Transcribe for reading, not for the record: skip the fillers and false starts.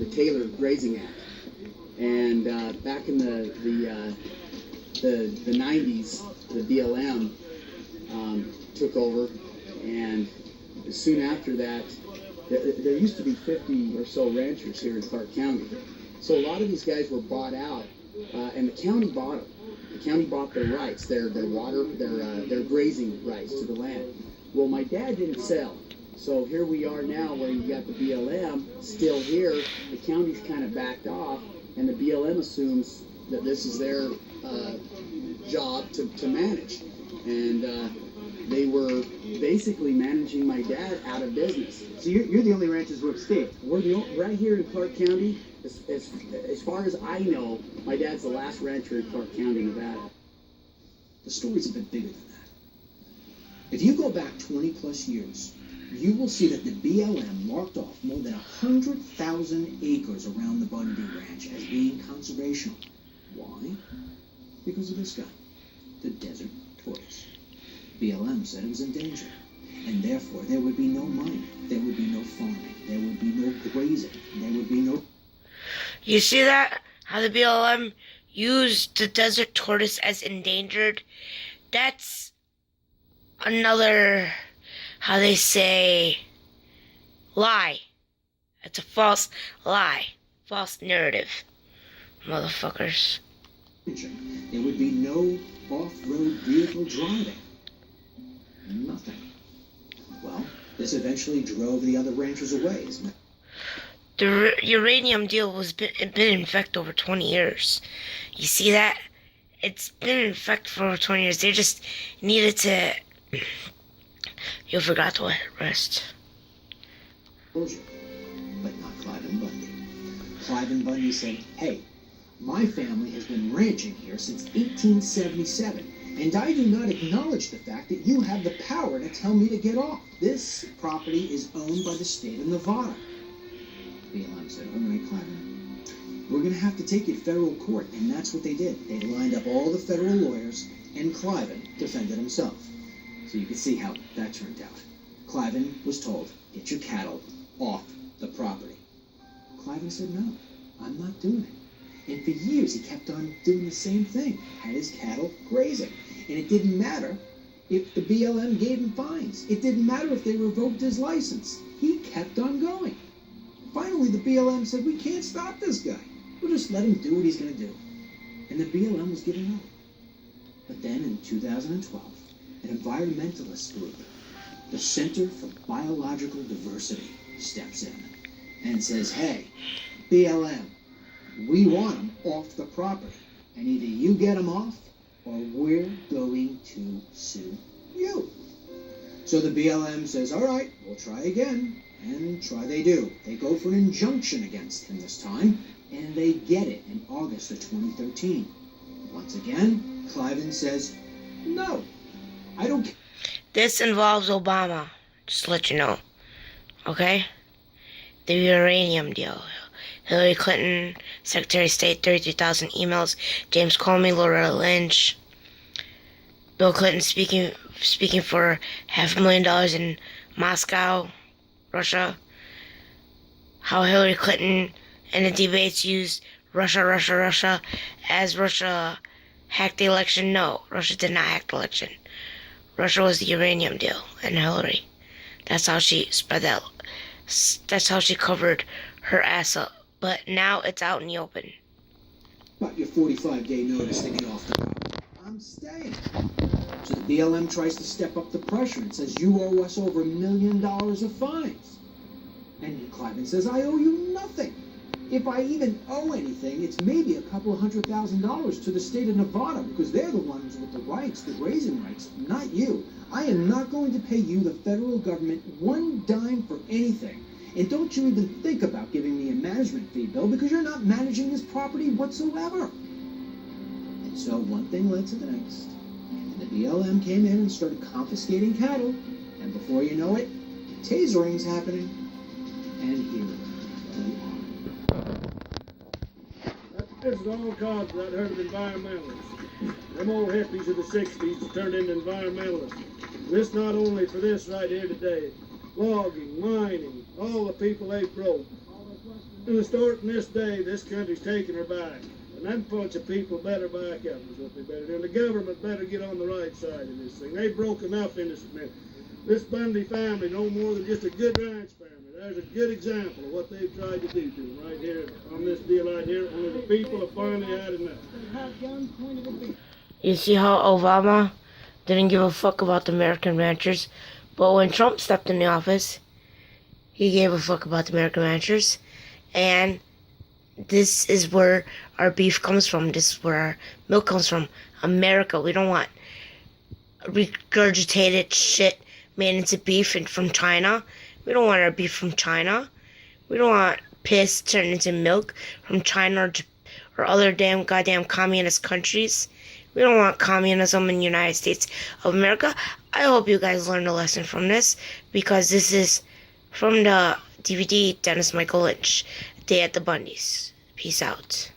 the Taylor Grazing Act. And back in the 90s, the BLM took over, and soon after that, there used to be 50 or so ranchers here in Clark County. So a lot of these guys were bought out, and the county bought them. The county bought their rights, their water, their grazing rights to the land. Well, my dad didn't sell. So here we are now where you got the BLM still here. The county's kind of backed off, and the BLM assumes that this is their job to manage. And they were basically managing my dad out of business. So you're the only ranchers who have stayed? We're right here in Clark County. As far as I know, my dad's the last rancher in Clark County, Nevada. The story's a bit bigger than that. If you go back 20 plus years, you will see that the BLM marked off more than 100,000 acres around the Bundy Ranch as being conservational. Why? Because of this guy, the desert tortoise. BLM said it was endangered, and therefore there would be no mining, there would be no farming, there would be no grazing, there would be no... You see that? How the BLM used the desert tortoise as endangered? That's another, how they say, lie. It's a false lie. False narrative. Motherfuckers. There would be no off-road vehicle driving. Nothing. Well, this eventually drove the other ranchers away, isn't it? The uranium deal was been in effect over 20 years. You see that? It's been in effect for over 20 years. They just needed to... You forgot to rest. But not Clive and Bundy. Clive and Bundy said, hey, my family has been ranching here since 1877, and I do not acknowledge the fact that you have the power to tell me to get off. This property is owned by the state of Nevada. BLM said, all right, Clive, we're going to have to take you to federal court, and that's what they did. They lined up all the federal lawyers, and Cliven defended himself. So you can see how that turned out. Cliven was told, get your cattle off the property. Cliven said, no, I'm not doing it. And for years, he kept on doing the same thing, had his cattle grazing. And it didn't matter if the BLM gave him fines. It didn't matter if they revoked his license. He kept on going. Finally, the BLM said, we can't stop this guy. We'll just let him do what he's going to do. And the BLM was giving up. But then in 2012, an environmentalist group, the Center for Biological Diversity, steps in and says, hey, BLM, we want them off the property. And either you get them off, or we're going to sue you. So the BLM says, all right, we'll try again. And try they do. They go for an injunction against him this time, and they get it in August of 2013. Once again, Cliven says, no, I don't care. This involves Obama, just to let you know. Okay? The uranium deal. Hillary Clinton, Secretary of State, 33,000 emails. James Comey, Loretta Lynch. Bill Clinton speaking for $500,000 in Moscow, Russia. How Hillary Clinton in the debates used Russia as Russia hacked the election. No, Russia did not hack the election. Russia was the uranium deal and Hillary. That's how she spread that. That's how she covered her ass up. But now it's out in the open. About your 45-day notice to get off the property. I'm staying. So the BLM tries to step up the pressure and says, you owe us over $1 million of fines. And Cliven says, I owe you nothing. If I even owe anything, it's maybe a couple of $100,000 to the state of Nevada, because they're the ones with the rights, the grazing rights, not you. I am not going to pay you, the federal government, one dime for anything. And don't you even think about giving me a management fee, Bill, because you're not managing this property whatsoever. And so one thing led to the next. And the BLM came in and started confiscating cattle. And before you know it, tasering's happening. And here we are. This is all caused by that herd of environmentalists. Them old hippies of the 60s turned into environmentalists. This not only for this right here today. Logging, mining, all the people they broke. And starting this day, this country's taking her back. And that bunch of people better back up is what they better do. And the government better get on the right side of this thing. They broke enough in this Bundy family, no more than just a good ranch family. There's a good example of what they've tried to do to them right here on this deal right here. Only the people have finally had enough. You see how Obama didn't give a fuck about the American ranchers, but when Trump stepped in the office, he gave a fuck about the American ranchers, and this is where our beef comes from. This is where our milk comes from. America. We don't want regurgitated shit made into beef and from China. We don't want our beef from China. We don't want piss turned into milk from China or other damn goddamn communist countries. We don't want communism in the United States of America. I hope you guys learned a lesson from this, because this is from the DVD Dennis Michael Lynch, Day at the Bundys. Peace out.